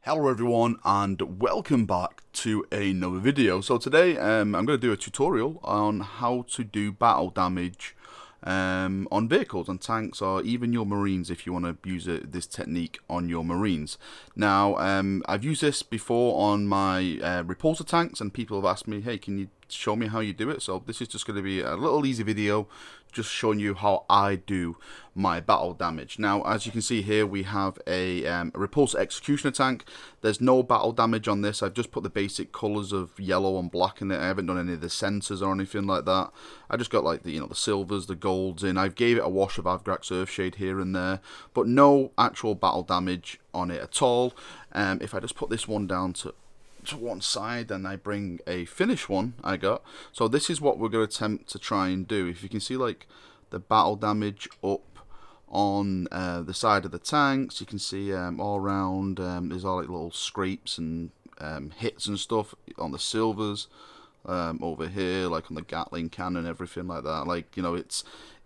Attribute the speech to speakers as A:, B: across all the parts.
A: Hello everyone and welcome back to another video. So today I'm going to do a tutorial on how to do battle damage on vehicles, on tanks, or even your marines if you want to use this technique on your marines. Now I've used this before on my repulsor tanks and people have asked me, hey, can you show me how you do it? So this is just going to be a little easy video just showing you how I do my battle damage. Now as you can see here, we have a repulsor executioner tank. There's no battle damage on this. I've just put the basic colours of yellow and black in it. I haven't done any of the sensors or anything like that. I just got like the the silvers, the golds in. I've gave it a wash of Avgrax Earthshade here and there, but no actual battle damage on it at all. If I just put this one down to one side and I bring a finished one I got. So this is what we're going to attempt to try and do. If you can see like the battle damage up on the side of the tanks, you can see all around there's all like little scrapes and hits and stuff on the silvers over here, like on the Gatling cannon and everything like that. Like,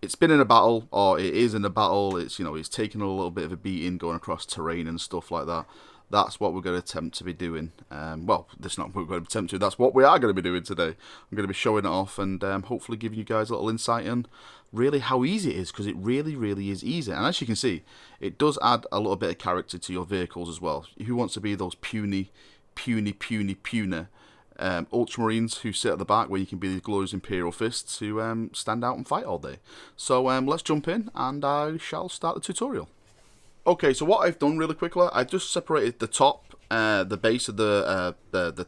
A: it's been in a battle, or it is in a battle. It's it's taken a little bit of a beating going across terrain and stuff like that. That's what we're going to attempt to be doing. Well, that's not what we're going to attempt to. That's what we are going to be doing today. I'm going to be showing it off and hopefully giving you guys a little insight on really how easy it is, because it really, really is easy. And as you can see, it does add a little bit of character to your vehicles as well. Who wants to be those puny Ultramarines who sit at the back, where you can be these glorious Imperial fists who stand out and fight all day? So let's jump in and I shall start the tutorial. Okay, so what I've done really quickly, I just separated the top, the base of the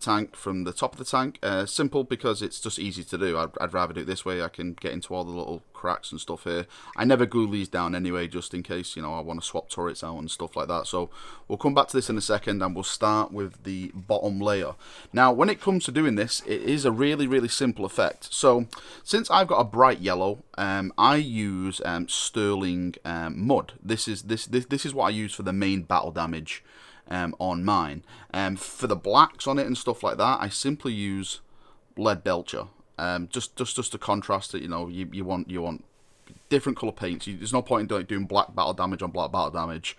A: tank from the top of the tank. Simple, because it's just easy to do. I'd rather do it this way. I can get into all the little cracks and stuff here. I never glue these down anyway, just in case, I want to swap turrets out and stuff like that. So we'll come back to this in a second, and we'll start with the bottom layer. Now, when it comes to doing this, it is a really, really simple effect. So since I've got a bright yellow, I use sterling mud. This is what I use for the main battle damage on mine. For the blacks on it and stuff like that, I simply use lead belcher. Just to contrast it. You want different colour paints. There's no point in doing black battle damage on black battle damage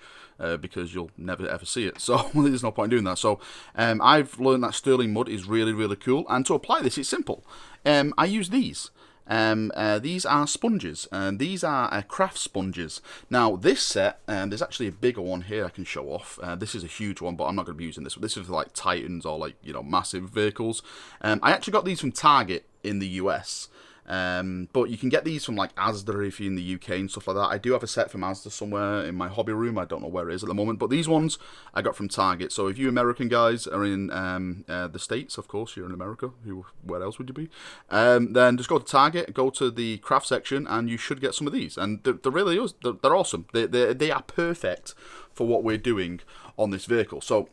A: because you'll never ever see it. So there's no point in doing that. So I've learned that sterling mud is really, really cool. And to apply this, it's simple. I use these. These are sponges, and these are craft sponges. Now this set, there's actually a bigger one here I can show off. This is a huge one, but I'm not going to be using this. This is for like Titans or like massive vehicles. I actually got these from Target in the US. But you can get these from like Asda if you're in the UK and stuff like that. I do have a set from Asda somewhere in my hobby room. I don't know where it is at the moment, but these ones I got from Target. So if you American guys are in the States, of course you're in America, where else would you be? Then just go to Target, go to the craft section, and you should get some of these. And they're really they're awesome. They are perfect for what we're doing on this vehicle. So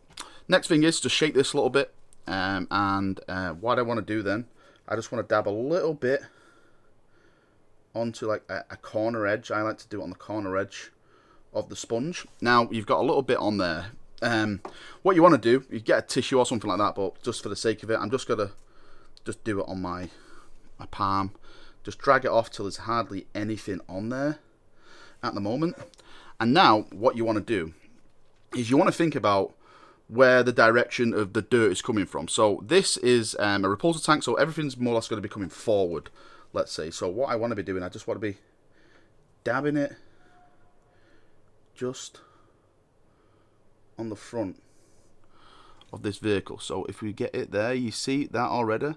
A: next thing is to shake this a little bit, and what I want to do then, I just want to dab a little bit onto like a corner edge. I like to do it on the corner edge of the sponge. Now you've got a little bit on there. What you want to do, you get a tissue or something like that, but just for the sake of it, I'm just gonna do it on my palm. Just drag it off till there's hardly anything on there at the moment. And now what you want to do is you want to think about where the direction of the dirt is coming from. So this is a repulsor tank, so everything's more or less going to be coming forward, let's say. So what I want to be doing, I just want to be dabbing it just on the front of this vehicle. So if we get it there, you see that already?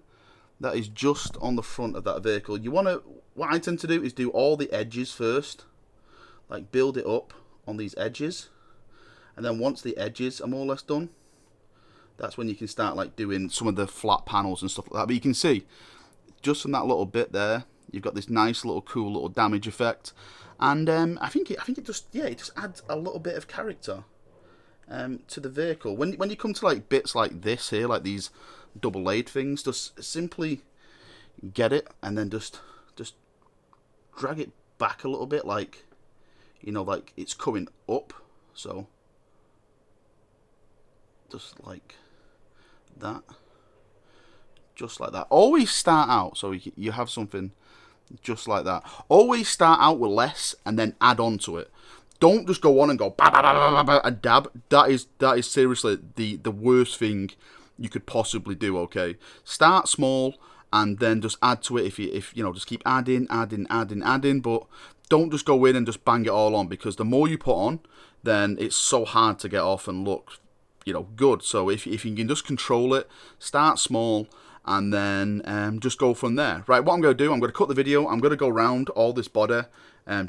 A: That is just on the front of that vehicle. What I tend to do is do all the edges first, like build it up on these edges. And then once the edges are more or less done, that's when you can start like doing some of the flat panels and stuff like that. But you can see, just from that little bit there, you've got this nice little cool little damage effect. And I think it just adds a little bit of character to the vehicle. When you come to like bits like this here, like these double laid things, just simply get it and then just drag it back a little bit, like like it's coming up. So just like that, just like that. Always start out, so you have something just like that. Always start out with less and then add on to it. don't just go on and go bah, bah, bah, bah, bah, bah, and dab. That is seriously the worst thing you could possibly do. Okay, start small and then just add to it. If you know, just keep adding, but don't just go in and just bang it all on, because the more you put on, then it's so hard to get off and look, you know, good. So if you can just control it, start small, and then just go from there. Right, what I'm going to do, I'm going to cut the video, I'm going to go around all this body,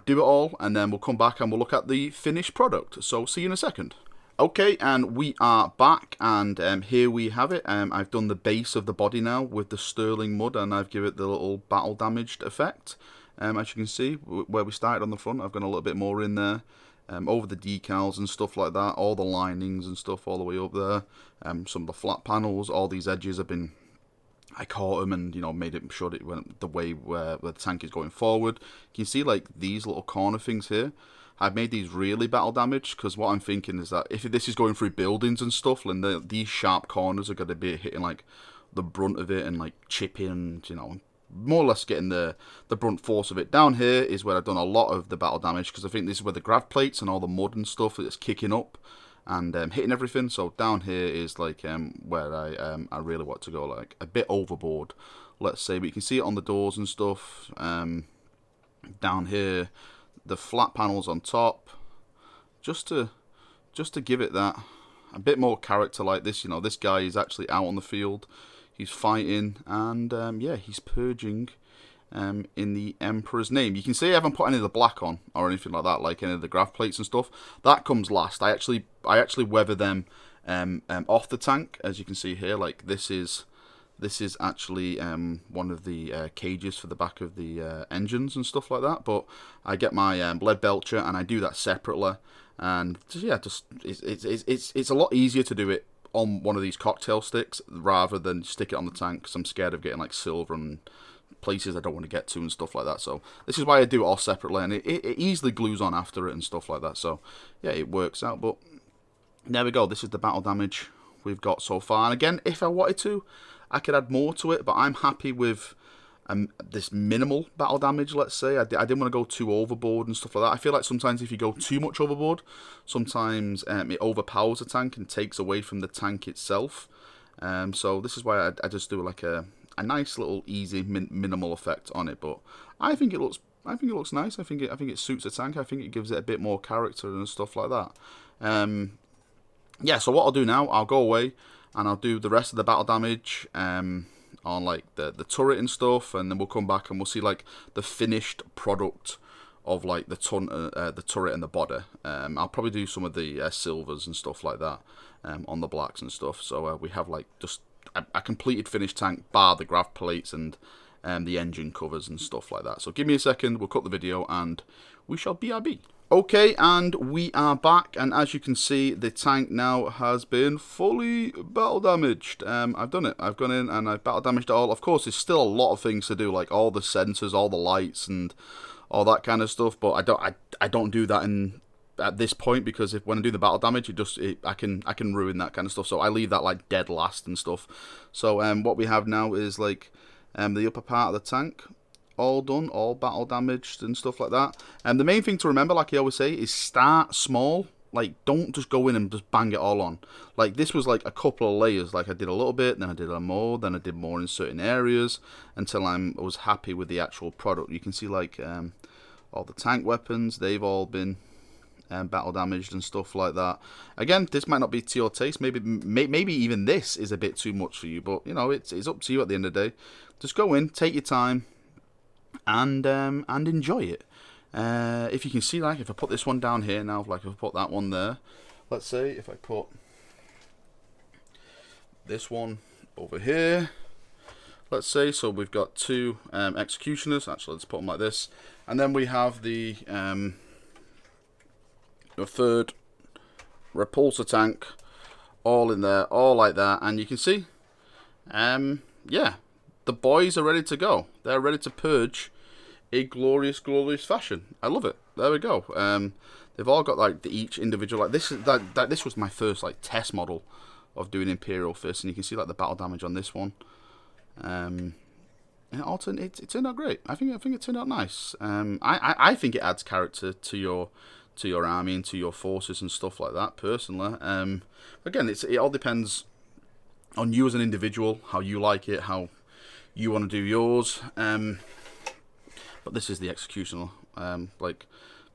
A: do it all, and then we'll come back and we'll look at the finished product. So see you in a second. Okay, and we are back, and here we have it. I've done the base of the body now with the sterling mud, and I've given it the little battle damaged effect. As you can see, where we started on the front, I've gone a little bit more in there. Over the decals and stuff like that, all the linings and stuff all the way up there. Some of the flat panels, all these edges have been, I caught them and, you know, made it sure that it went the way where the tank is going forward. You can see like these little corner things here. I've made these really battle damaged, because what I'm thinking is that if this is going through buildings and stuff, then these sharp corners are going to be hitting like the brunt of it and like chipping, you know, more or less getting the brunt force of it. Down here is where I've done a lot of the battle damage, because I think this is where the grav plates and all the mud and stuff that's kicking up and hitting everything. So down here is like where I really want to go, like a bit overboard, let's say. But you can see it on the doors and stuff. Down here, the flat panels on top, just to give it that a bit more character. Like this, you know, this guy is actually out on the field. He's fighting, and yeah, he's purging in the Emperor's name. You can see I haven't put any of the black on or anything like that, like any of the grav plates and stuff. That comes last. I actually weather them off the tank, as you can see here. Like this is actually one of the cages for the back of the engines and stuff like that. But I get my lead belcher and I do that separately. And yeah, just it's a lot easier to do it on one of these cocktail sticks rather than stick it on the tank, because I'm scared of getting like silver and places I don't want to get to and stuff like that. So this is why I do it all separately, and it easily glues on after it and stuff like that. So yeah, it works out. But there we go. This is the battle damage we've got so far. And again, if I wanted to, I could add more to it, but I'm happy with this minimal battle damage, let's say. I didn't want to go too overboard and stuff like that. I feel like sometimes if you go too much overboard, sometimes it overpowers the tank and takes away from the tank itself. So this is why I just do like a nice little easy minimal effect on it. But I think it looks nice. I think it suits the tank. I think it gives it a bit more character and stuff like that. Yeah, so what I'll do now, I'll go away and I'll do the rest of the battle damage on like the turret and stuff, and then we'll come back and we'll see like the finished product of like the turret and the body. I'll probably do some of the silvers and stuff like that on the blacks and stuff. So we have like just a completed finished tank, bar the grav plates and the engine covers and stuff like that. So give me a second, we'll cut the video and we shall BRB. Okay, and we are back, and as you can see, the tank now has been fully battle damaged. I've done it. I've gone in and I've battle damaged it all. Of course, there's still a lot of things to do, like all the sensors, all the lights, and all that kind of stuff. But I don't do that at this point, because when I do the battle damage, I can ruin that kind of stuff. So I leave that like dead last and stuff. So what we have now is like the upper part of the tank. All done, all battle damaged and stuff like that. And the main thing to remember, like I always say, is start small. Like, don't just go in and just bang it all on. Like, this was like a couple of layers. Like, I did a little bit, then I did a more, then I did more in certain areas until I was happy with the actual product. You can see like all the tank weapons, they've all been battle damaged and stuff like that. Again, this might not be to your taste. Maybe even this is a bit too much for you. But you know, it's up to you at the end of the day. Just go in, take your time, and enjoy it. If you can see, like if I put this one down here now, like if I put that one there, let's say if I put this one over here, let's say, so we've got two executioners. Actually, let's put them like this, and then we have the third repulsor tank all in there, all like that. And you can see yeah, the boys are ready to go. They're ready to purge a glorious fashion. I love it. There we go. They've all got like each individual, like this is this was my first like test model of doing Imperial Fist, and you can see like the battle damage on this one. And it turned out great. I think it turned out nice. I think it adds character to your army and to your forces and stuff like that. Personally, again, it all depends on you as an individual, how you like it, how you want to do yours. But this is the executional, like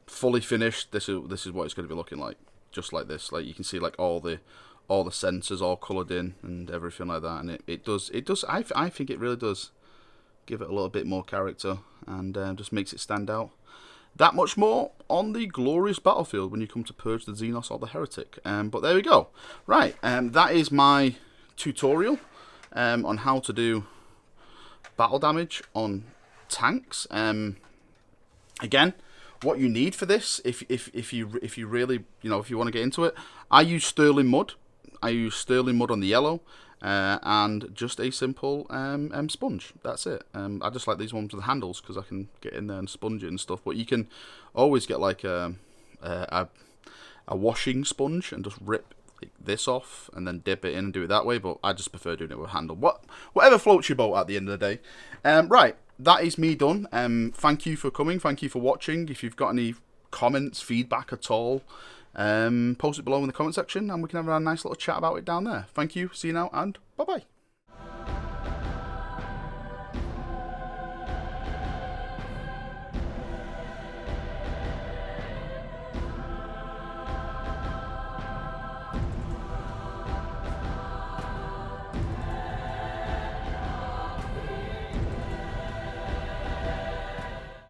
A: fully finished. This is what it's going to be looking like, just like this. Like you can see, like all the sensors all coloured in and everything like that, and it does. I think it really does give it a little bit more character and just makes it stand out that much more on the glorious battlefield when you come to purge the Xenos or the Heretic. But there we go. Right, that is my tutorial on how to do battle damage on tanks. Again, what you need for this, if you really, if you want to get into it, I use Sterling Mud. I use Sterling Mud on the yellow, and just a simple sponge. That's it. I just like these ones with the handles because I can get in there and sponge it and stuff. But you can always get like a washing sponge and just rip this off and then dip it in and do it that way. But I just prefer doing it with a handle. Whatever floats your boat at the end of the day. Right, that is me done. Thank you for coming. Thank you for watching. If you've got any comments, feedback at all, post it below in the comment section and we can have a nice little chat about it down there. Thank you, see you now, and bye bye.